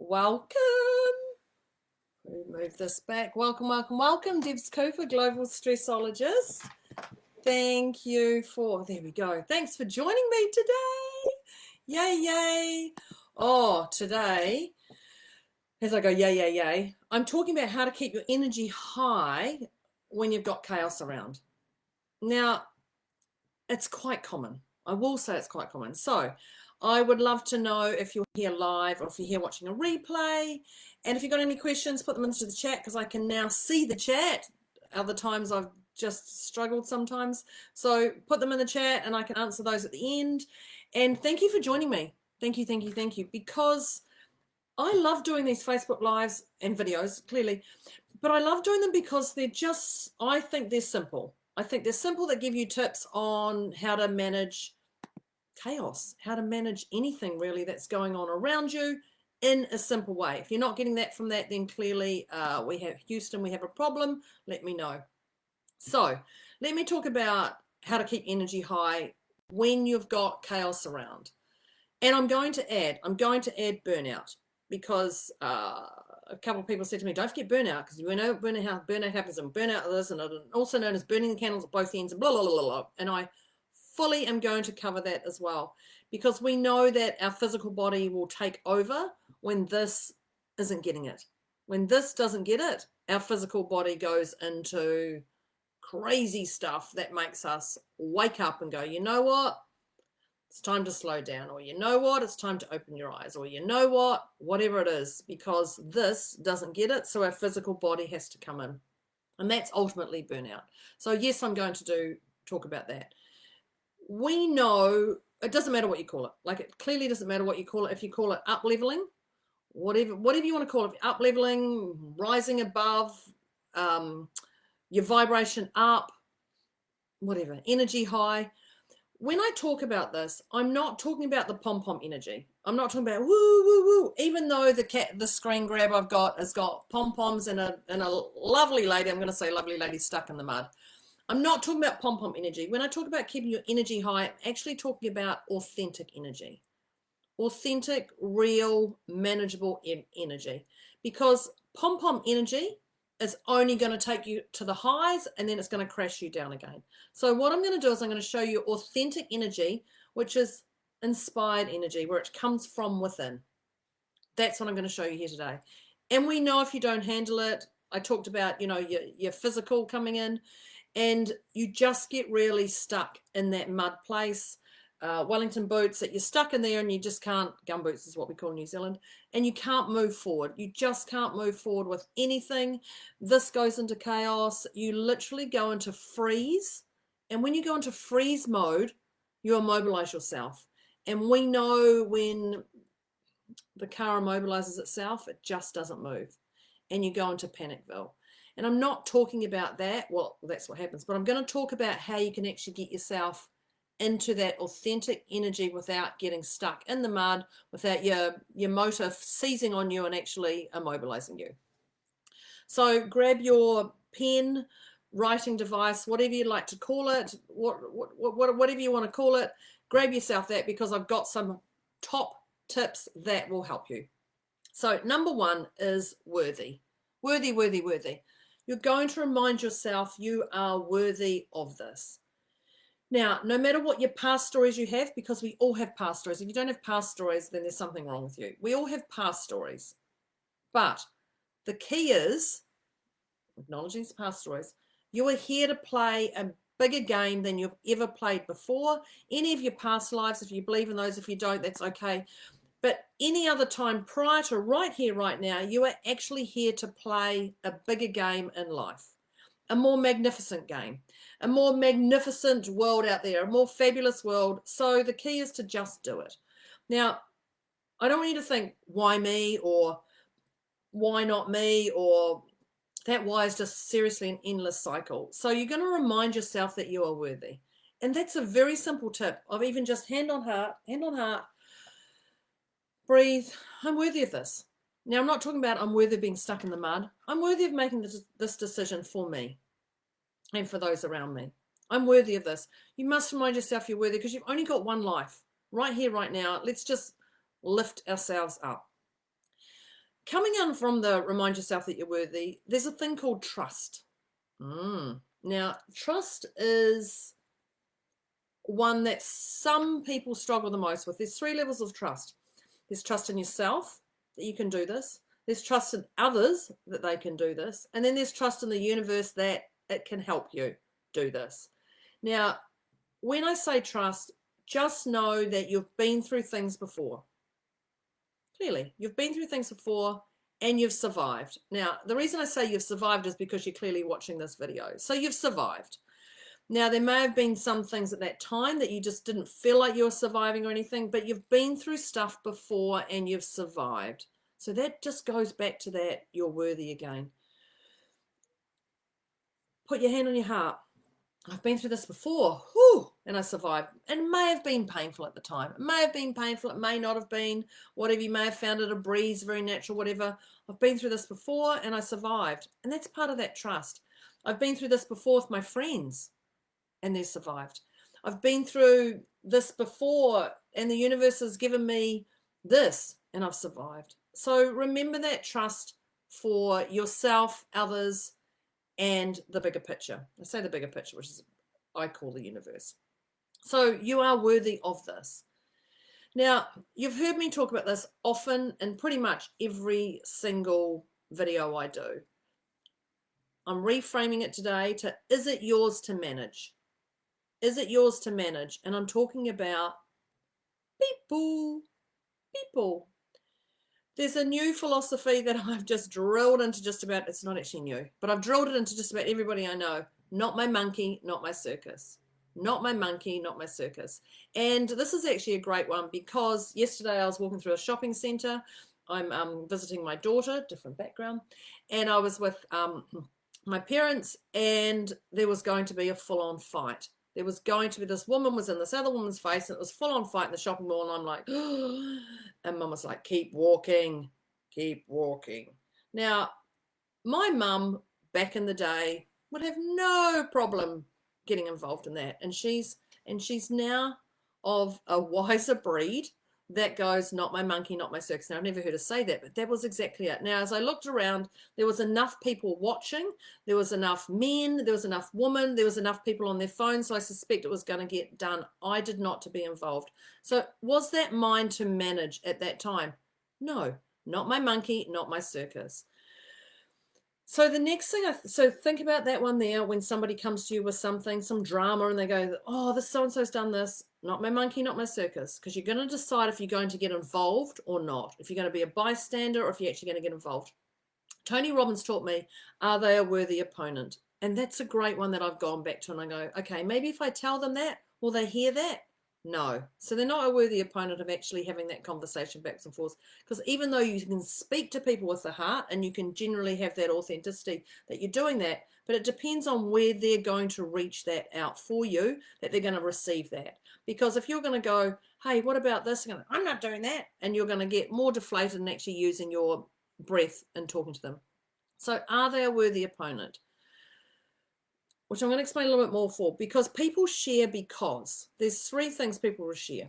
Welcome. Move this back. Welcome, welcome, welcome. Debz Cooper, Global Stressologist. Thank you for, there we go. Thanks for joining me today. Yay, yay. Oh, today, as I go, yay, yay, yay, I'm talking about how to keep your energy high when you've got chaos around. Now, it's quite common. I will say it's quite common. So I would love to know if you're here live or if you're here watching a replay. And if you've got any questions, put them into the chat because I can now see the chat. Other times I've just struggled sometimes. So put them in the chat and I can answer those at the end. And thank you for joining me. Thank you, thank you, thank you. Because I love doing these Facebook Lives and videos, clearly. But I love doing them because they're just, I think they're simple. I think they're simple that give you tips on how to manage chaos, how to manage anything really that's going on around you in a simple way. If you're not getting that from that, then clearly we have Houston, we have a problem. Let me know. So let me talk about how to keep energy high when you've got chaos around. And I'm going to add burnout because a couple of people said to me, don't forget burnout, because we know burnout happens, and burnout is, and also known as burning the candles at both ends, and blah, blah, blah, blah. And I fully am going to cover that as well, because we know that our physical body will take over when this isn't getting it. When this doesn't get it, our physical body goes into crazy stuff that makes us wake up and go, you know what? It's time to slow down, or you know what, it's time to open your eyes, or you know what, whatever it is, because this doesn't get it, so our physical body has to come in. And that's ultimately burnout. So yes, I'm going to talk about that. We know it doesn't matter what you call it. Like, it clearly doesn't matter what you call it. If you call it up leveling, whatever you want to call it, up leveling, rising above, your vibration up, whatever, energy high. When I talk about this, I'm not talking about the pom-pom energy. I'm not talking about woo, woo, woo. Even though the screen grab I've got has got pom-poms and a lovely lady, I'm going to say lovely lady stuck in the mud. I'm not talking about pom-pom energy. When I talk about keeping your energy high, I'm actually talking about authentic energy. Authentic, real, manageable energy. Because pom-pom energy is only going to take you to the highs, and then it's going to crash you down again. So what I'm going to do is I'm going to show you authentic energy, which is inspired energy, where it comes from within. That's what I'm going to show you here today. And we know if you don't handle it, I talked about, you know, your physical coming in, and you just get really stuck in that mud place. Wellington boots, that you're stuck in there and you just can't, gumboots is what we call in New Zealand, and you can't move forward. You just can't move forward with anything. This goes into chaos. You literally go into freeze. And when you go into freeze mode, you immobilize yourself. And we know when the car immobilizes itself, it just doesn't move. And you go into panicville. And I'm not talking about that. Well, that's what happens. But I'm going to talk about how you can actually get yourself into that authentic energy without getting stuck in the mud, without your motor seizing on you and actually immobilizing you. So grab your pen, writing device, whatever you'd like to call it, whatever you want to call it, grab yourself that, because I've got some top tips that will help you. So number one is worthy. Worthy, worthy, worthy. You're going to remind yourself you are worthy of this. Now, no matter what your past stories you have, because we all have past stories. If you don't have past stories, then there's something wrong with you. We all have past stories. But the key is acknowledging these past stories. You are here to play a bigger game than you've ever played before. Any of your past lives, if you believe in those, if you don't, that's okay. But any other time prior to right here, right now, you are actually here to play a bigger game in life. A more magnificent game, a more magnificent world out there, a more fabulous world. So the key is to just do it. Now, I don't want you to think, why me, or why not me, or that why is just seriously an endless cycle. So you're going to remind yourself that you are worthy. And that's a very simple tip of even just hand on heart, breathe, I'm worthy of this. Now, I'm not talking about I'm worthy of being stuck in the mud. I'm worthy of making this decision for me and for those around me. I'm worthy of this. You must remind yourself you're worthy, because you've only got one life. Right here, right now, let's just lift ourselves up. coming on from the remind yourself that you're worthy, there's a thing called trust. Now, trust is one that some people struggle the most with. There's 3 levels of trust. There's trust in yourself that you can do this. There's trust in others that they can do this. And then there's trust in the universe that it can help you do this. Now, when I say trust, just know that you've been through things before. Clearly, you've been through things before and you've survived. Now, the reason I say you've survived is because you're clearly watching this video. So you've survived. Now, there may have been some things at that time that you just didn't feel like you were surviving or anything, but you've been through stuff before and you've survived. So that just goes back to that you're worthy again. Put your hand on your heart. I've been through this before, and I survived. And it may have been painful at the time. It may have been painful. It may not have been. Whatever, you may have found it a breeze, very natural, whatever. I've been through this before and I survived. And that's part of that trust. I've been through this before with my friends and they survived. I've been through this before and the universe has given me this and I've survived. So remember that trust for yourself, others, and the bigger picture. I say the bigger picture, which is I call the universe. So you are worthy of this. Now, you've heard me talk about this often in pretty much every single video I do. I'm reframing it today to, is it yours to manage? Is it yours to manage? And I'm talking about people. There's a new philosophy that I've just drilled into just about, it's not actually new, but I've drilled it into just about everybody I know. Not my monkey, not my circus. Not my monkey, not my circus. And this is actually a great one because yesterday I was walking through a shopping center. I'm visiting my daughter, different background, and I was with my parents, and there was going to be a full-on fight. There was going to be, this woman was in this other woman's face, and it was full-on fight in the shopping mall, and I'm like, and Mum was like, keep walking, keep walking. Now, my mum back in the day would have no problem getting involved in that, and she's now of a wiser breed that goes, not my monkey, not my circus. Now, I've never heard her say that, but that was exactly it. Now, as I looked around, there was enough people watching, there was enough men, there was enough women, there was enough people on their phones, so I suspect it was going to get done. I did not to be involved. So was that mine to manage at that time? No, not my monkey, not my circus. So the next thing, so think about that one there when somebody comes to you with something, some drama, and they go, oh, this so-and-so's done this. Not my monkey, not my circus. Because you're going to decide if you're going to get involved or not. If you're going to be a bystander or if you're actually going to get involved. Tony Robbins taught me, are they a worthy opponent? And that's a great one that I've gone back to and I go, okay, maybe if I tell them that, will they hear that? No. So they're not a worthy opponent of actually having that conversation backs and forth. Because even though you can speak to people with the heart and you can generally have that authenticity that you're doing that, but it depends on where they're going to reach that out for you, that they're going to receive that. Because if you're going to go, hey, what about this? I'm not doing that. And you're going to get more deflated and actually using your breath and talking to them. So are they a worthy opponent? Which I'm going to explain a little bit more for, because people share because there's 3 things people will share.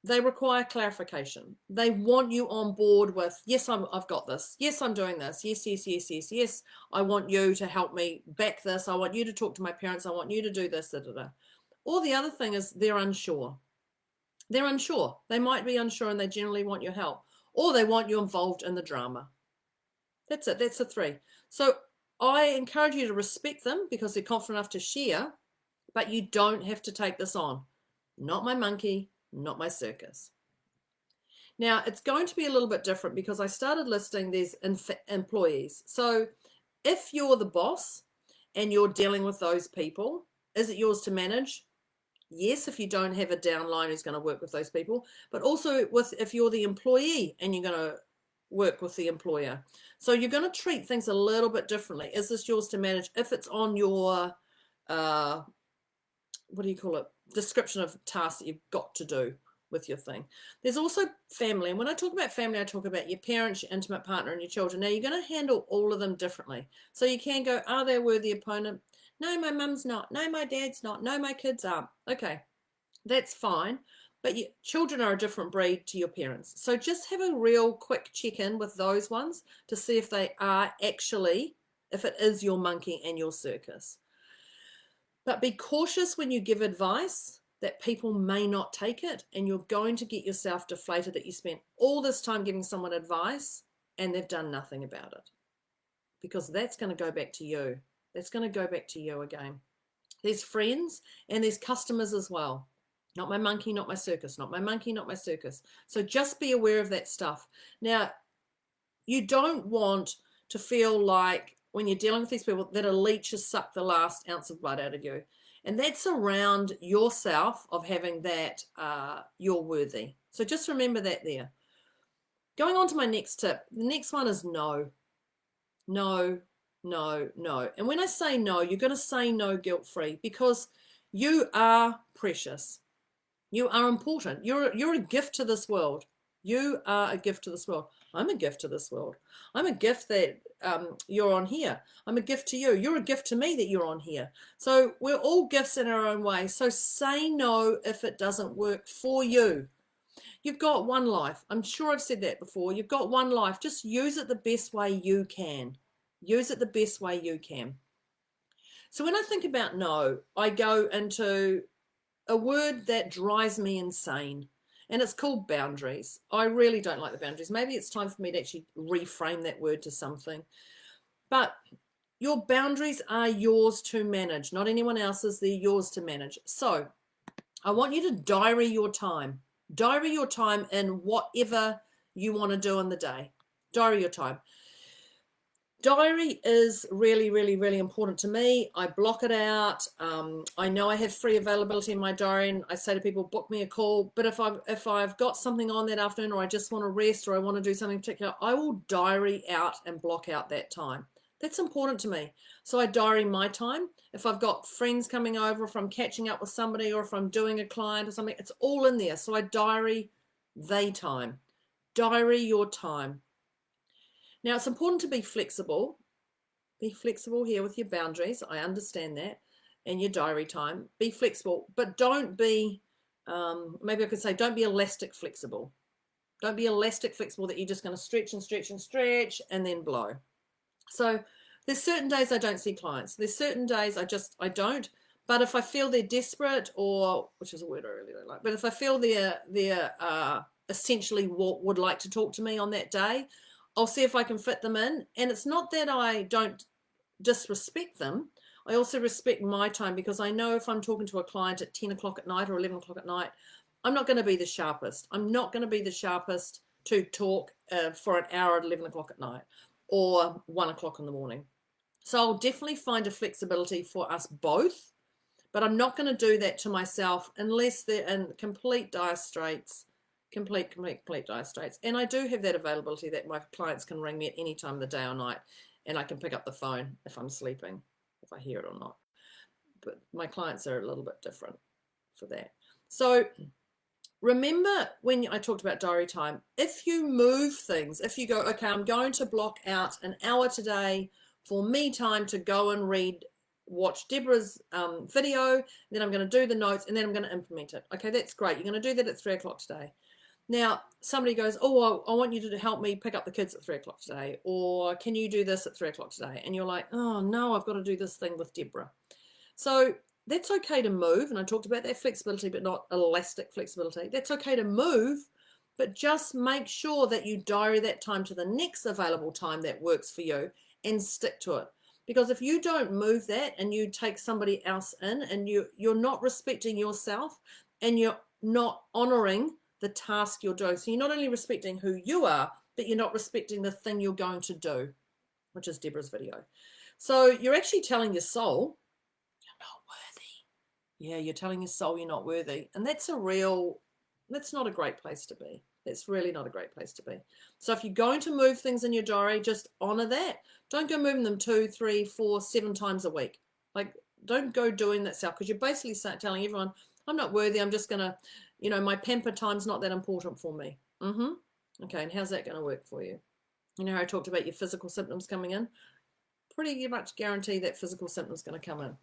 They require clarification. They want you on board with, yes, I've got this. Yes, I'm doing this. Yes, yes, yes, yes, yes. I want you to help me back this. I want you to talk to my parents. I want you to do this. Da, da, da. Or the other thing is they're unsure. They're unsure. They might be unsure and they generally want your help. Or they want you involved in the drama. That's it. That's the 3. So I encourage you to respect them because they're confident enough to share, but you don't have to take this on. Not my monkey, not my circus. Now, it's going to be a little bit different because I started listing these employees. So if you're the boss and you're dealing with those people, is it yours to manage? Yes, if you don't have a downline who's going to work with those people, but also if you're the employee and you're going to work with the employer. So you're going to treat things a little bit differently. Is this yours to manage? If it's on your, what do you call it? Description of tasks that you've got to do with your thing. There's also family. And when I talk about family, I talk about your parents, your intimate partner, and your children. Now you're going to handle all of them differently. So you can go, are they a worthy opponent? No, my mum's not. No, my dad's not. No, my kids aren't. Okay, that's fine. But children are a different breed to your parents. So just have a real quick check-in with those ones to see if they are actually, if it is your monkey and your circus. But be cautious when you give advice that people may not take it, and you're going to get yourself deflated that you spent all this time giving someone advice and they've done nothing about it. Because that's going to go back to you. That's going to go back to you again. There's friends and there's customers as well. Not my monkey, not my circus, not my monkey, not my circus. So just be aware of that stuff. Now, you don't want to feel like when you're dealing with these people that a leech has sucked the last ounce of blood out of you. And that's around yourself of having that you're worthy. So just remember that there. Going on to my next tip. The next one is no. No, no, no. And when I say no, you're going to say no guilt-free, because you are precious. You are important. You're a gift to this world. You are a gift to this world. I'm a gift to this world. I'm a gift that you're on here. I'm a gift to you. You're a gift to me that you're on here. So we're all gifts in our own way. So say no if it doesn't work for you. You've got one life. I'm sure I've said that before. You've got one life. Just use it the best way you can. Use it the best way you can. So when I think about no, I go into a word that drives me insane, and it's called boundaries. I really don't like the boundaries. Maybe it's time for me to actually reframe that word to something. But your boundaries are yours to manage, not anyone else's. They're yours to manage. So I want you to diary your time. Diary your time in whatever you want to do in the day. Diary your time. Diary is really, really, really important to me. I block it out. I know I have free availability in my diary, and I say to people, book me a call. But if I've got something on that afternoon, or I just want to rest, or I want to do something particular, I will diary out and block out that time. That's important to me. So I diary my time. If I've got friends coming over, if I'm catching up with somebody, or if I'm doing a client or something, it's all in there. So I diary they time. Diary your time. Now, it's important to be flexible. Be flexible here with your boundaries. I understand that. And your diary time. Be flexible, but don't be, maybe I could say, don't be elastic flexible. Don't be elastic flexible that you're just going to stretch and stretch and stretch and then blow. So there's certain days I don't see clients. There's certain days I don't. But if I feel they're desperate, or, which is a word I really don't like, but if I feel they're essentially would like to talk to me on that day, I'll see if I can fit them in. And it's not that I don't disrespect them. I also respect my time, because I know if I'm talking to a client at 10 o'clock at night or 11 o'clock at night, I'm not going to be the sharpest. I'm not going to be the sharpest to talk for an hour at 11 o'clock at night or 1 o'clock in the morning. So I'll definitely find a flexibility for us both, but I'm not going to do that to myself unless they're in complete dire straits. Complete dire straits. And I do have that availability that my clients can ring me at any time of the day or night, and I can pick up the phone if I'm sleeping, if I hear it or not. But my clients are a little bit different for that. So remember when I talked about diary time, if you move things, if you go, okay, I'm going to block out an hour today for me time to go and watch Deborah's video, then I'm going to do the notes, and then I'm going to implement it. Okay, that's great. You're going to do that at 3 o'clock today. Now, somebody goes, oh, I want you to help me pick up the kids at 3 o'clock today, or can you do this at 3 o'clock today? And you're like, oh no, I've got to do this thing with Deborah. So that's okay to move, and I talked about that flexibility, but not elastic flexibility. That's okay to move, but just make sure that you diary that time to the next available time that works for you, and stick to it. Because if you don't move that and you take somebody else in, and you're not respecting yourself, and you're not honoring the task you're doing. So you're not only respecting who you are, but you're not respecting the thing you're going to do, which is Deborah's video. So you're actually telling your soul, you're not worthy. Yeah, you're telling your soul you're not worthy. And that's not a great place to be. It's really not a great place to be. So if you're going to move things in your diary, just honor that. Don't go moving them 2, 3, 4, 7 times a week. Like, don't go doing that stuff, because you're basically telling everyone, I'm not worthy. I'm just going to, my pamper time's not that important for me. Okay, and how's that going to work for you? You know how I talked about your physical symptoms coming in? Pretty much guarantee that physical symptoms going to come in.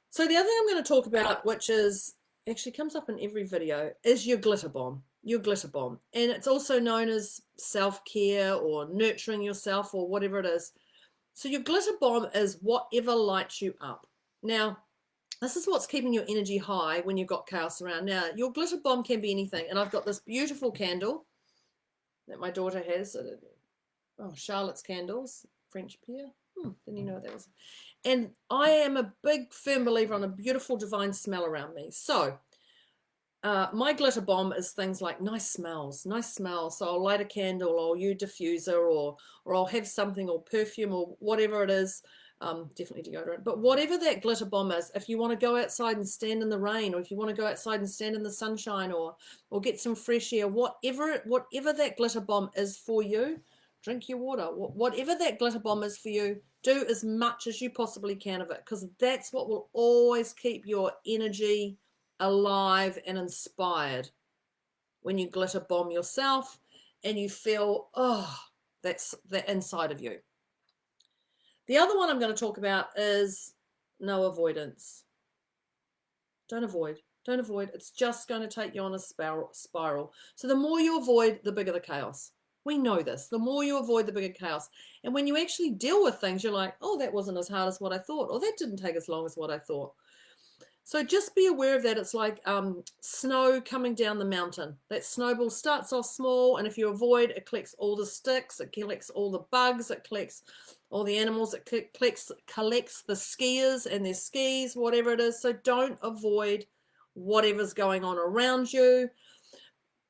So the other thing I'm going to talk about, which is actually comes up in every video, is your glitter bomb. Your glitter bomb. And it's also known as self-care or nurturing yourself or whatever it is. So your glitter bomb is whatever lights you up. Now, this is what's keeping your energy high when you've got chaos around. Now, your glitter bomb can be anything. And I've got this beautiful candle that my daughter has. Oh, Charlotte's candles, French pear. Didn't you know what that was? And I am a big, firm believer on a beautiful, divine smell around me. So my glitter bomb is things like nice smells, nice smells. So I'll light a candle or use diffuser or I'll have something or perfume or whatever it is. Definitely deodorant, but whatever that glitter bomb is, if you want to go outside and stand in the rain, or if you want to go outside and stand in the sunshine, or get some fresh air, whatever that glitter bomb is for you, drink your water. Whatever that glitter bomb is for you, do as much as you possibly can of it, because that's what will always keep your energy alive and inspired. When you glitter bomb yourself and you feel, oh, that's the inside of you. The other one I'm going to talk about is no avoidance. Don't avoid. Don't avoid. It's just going to take you on a spiral. So the more you avoid, the bigger the chaos. We know this. The more you avoid, the bigger chaos. And when you actually deal with things, you're like, oh, that wasn't as hard as what I thought. Or that didn't take as long as what I thought. So just be aware of that. It's like snow coming down the mountain. That snowball starts off small, and if you avoid, it collects all the sticks, it collects all the bugs, it collects all the animals, it collects the skiers and their skis, whatever it is. So don't avoid whatever's going on around you.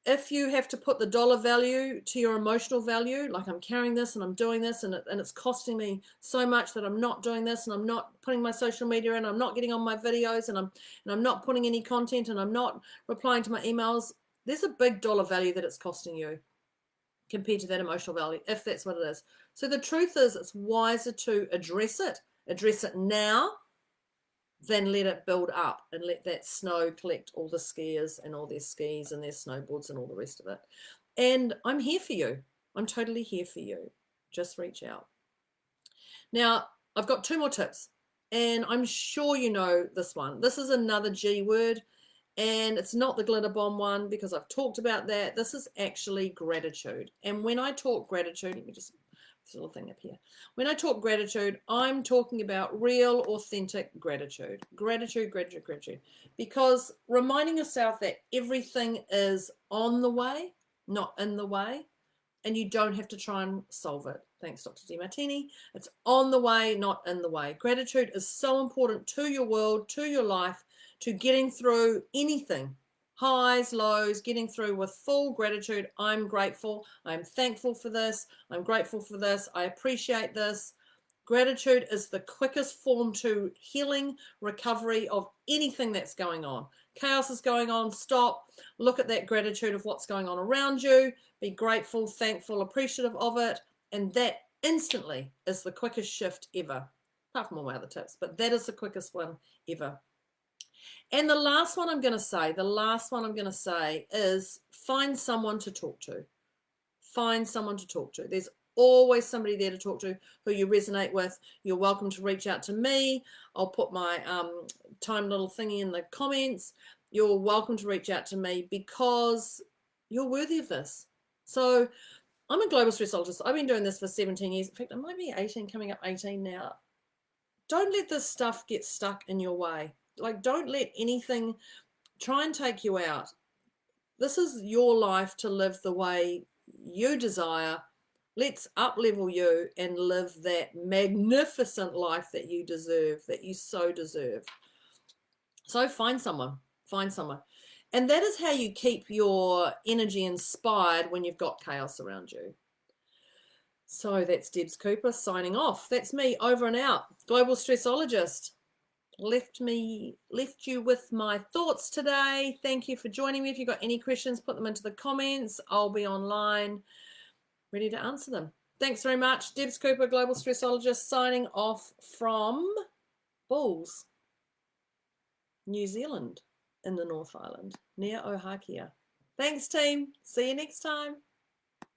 If you have to put the dollar value to your emotional value, like I'm carrying this and I'm doing this and it's costing me so much that I'm not doing this and I'm not putting my social media in, I'm not getting on my videos and I'm not putting any content and I'm not replying to my emails, there's a big dollar value that it's costing you compared to that emotional value, if that's what it is. So the truth is, it's wiser to address it now than let it build up and let that snow collect all the skiers and all their skis and their snowboards and all the rest of it. And I'm here for you. I'm totally here for you. Just reach out. Now, I've got 2 more tips, and I'm sure you know this one. This is another G word, and it's not the glitter bomb one because I've talked about that. This is actually gratitude. And when I talk gratitude, let me just this little thing up here. When I talk gratitude, I'm talking about real, authentic gratitude. Gratitude. Because reminding yourself that everything is on the way, not in the way, and you don't have to try and solve it. Thanks, Dr. DeMartini. It's on the way, not in the way. Gratitude is so important to your world, to your life, to getting through anything. Highs, lows, getting through with full gratitude. I'm grateful. I'm thankful for this. I'm grateful for this. I appreciate this. Gratitude is the quickest form to healing, recovery of anything that's going on. Chaos is going on. Stop. Look at that gratitude of what's going on around you. Be grateful, thankful, appreciative of it. And that instantly is the quickest shift ever. Apart from all my other tips, but that is the quickest one ever. And the last one I'm going to say is find someone to talk to. Find someone to talk to. There's always somebody there to talk to who you resonate with. You're welcome to reach out to me. I'll put my time little thingy in the comments. You're welcome to reach out to me because you're worthy of this. So I'm a global stressologist. I've been doing this for 17 years. In fact, I might be 18, coming up 18 now. Don't let this stuff get stuck in your way. Like, don't let anything try and take you out. This is your life to live the way you desire. Let's up-level you and live that magnificent life that you deserve, that you so deserve. So find someone. And that is how you keep your energy inspired when you've got chaos around you. So that's Debz Cooper signing off. That's me, over and out. Global Stressologist. Left you with my thoughts today. Thank you for joining me. If you've got any questions, put them into the comments. I'll be online ready to answer them. Thanks very much. Debz Cooper, Global Stressologist, signing off from Bulls, New Zealand, in the North Island, near Ohakea. Thanks, team. See you next time.